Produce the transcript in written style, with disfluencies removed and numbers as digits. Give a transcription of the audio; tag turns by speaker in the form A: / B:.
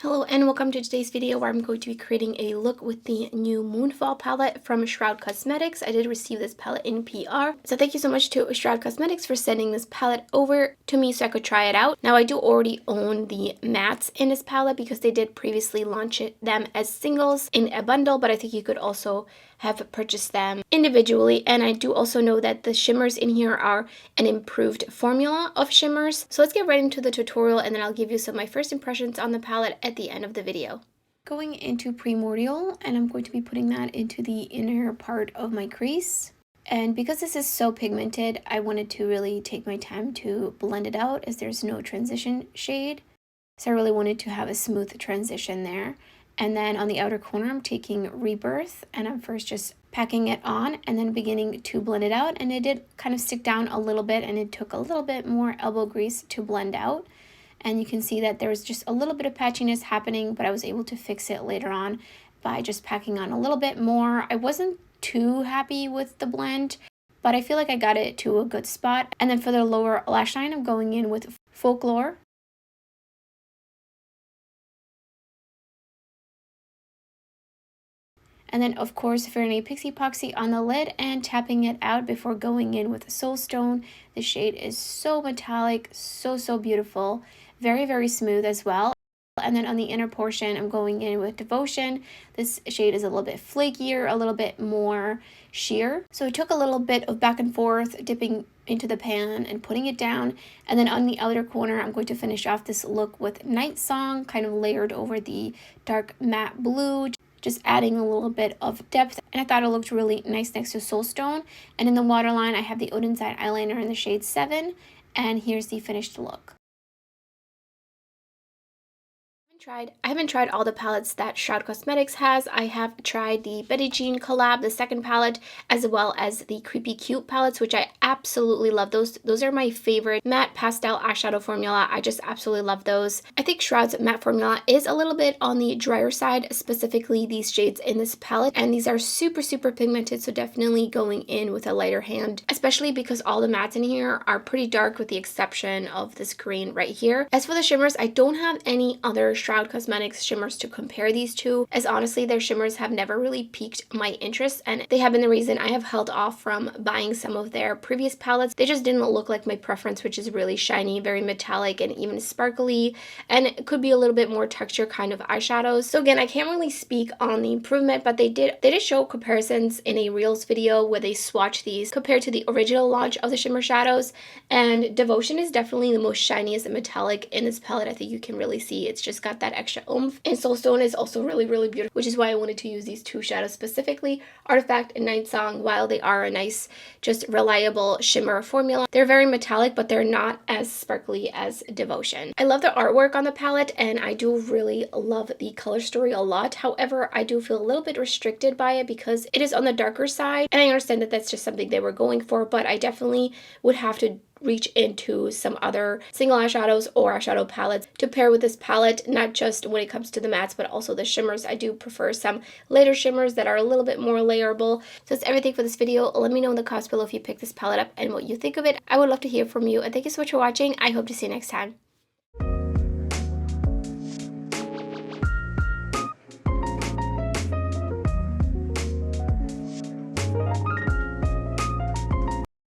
A: Hello and welcome to today's video where I'm going to be creating a look with the new Moonfall palette from Shroud Cosmetics. I did receive this palette in PR. So thank you so much to Shroud Cosmetics for sending this palette over to me so I could try it out. Now I do already own the mattes in this palette because they did previously launch them as singles in a bundle, but I think you could also have purchased them individually. And I do also know that the shimmers in here are an improved formula of shimmers. So let's get right into the tutorial and then I'll give you some of my first impressions on the palette at the end of the video. Going into Primordial, and I'm going to be putting that into the inner part of my crease. And because this is so pigmented, I wanted to really take my time to blend it out as there's no transition shade. So I really wanted to have a smooth transition there. And then on the outer corner, I'm taking Rebirth and I'm first just packing it on and then beginning to blend it out. And it did kind of stick down a little bit and it took a little bit more elbow grease to blend out. And you can see that there was just a little bit of patchiness happening, but I was able to fix it later on by just packing on a little bit more. I wasn't too happy with the blend, but I feel like I got it to a good spot. And then for the lower lash line, I'm going in with Folklore. And then, of course, Fairy Pixie Poxy on the lid and tapping it out before going in with Soulstone. The shade is so metallic, so beautiful. Very, very smooth as well. And then on the inner portion, I'm going in with Devotion. This shade is a little bit flakier, a little bit more sheer. So I took a little bit of back and forth, dipping into the pan and putting it down. And then on the outer corner, I'm going to finish off this look with Night Song, kind of layered over the dark matte blue. Just adding a little bit of depth, and I thought it looked really nice next to Soulstone. And in the waterline, I have the Odenside eyeliner in the shade 7, and here's the finished look. I haven't tried all the palettes that Shroud Cosmetics has. I have tried the Betty Jean collab, the second palette, as well as the Creepy Cute palettes, which I absolutely love. Those are my favorite matte pastel eyeshadow formula. I just absolutely love those. I think Shroud's matte formula is a little bit on the drier side, specifically these shades in this palette, and these are super pigmented, so definitely going in with a lighter hand, especially because all the mattes in here are pretty dark with the exception of this green right here. As for the shimmers, I don't have any other Shroud Cosmetics shimmers to compare these to, as honestly their shimmers have never really piqued my interest, and they have been the reason I have held off from buying some of their previous palettes. They just didn't look like my preference, which is really shiny, very metallic, and even sparkly, and it could be a little bit more texture kind of eyeshadows. So again, I can't really speak on the improvement, but they did show comparisons in a Reels video where they swatched these compared to the original launch of the shimmer shadows, and Devotion is definitely the most shiniest and metallic in this palette. I think you can really see it's just got that extra oomph. And Soulstone is also really beautiful, which is why I wanted to use these two shadows specifically. Artifact and Night Song, while they are a nice, just reliable shimmer formula, they're very metallic, but they're not as sparkly as Devotion. I love the artwork on the palette, and I do really love the color story a lot. However, I do feel a little bit restricted by it because it is on the darker side, and I understand that that's just something they were going for, but I definitely would have to reach into some other single eyeshadows or eyeshadow palettes to pair with this palette, not just when it comes to the mattes, but also the shimmers. I do prefer some lighter shimmers that are a little bit more layerable. So that's everything for this video. Let me know in the comments below if you picked this palette up and what you think of it. I would love to hear from you, and thank you so much for watching. I hope to see you next time.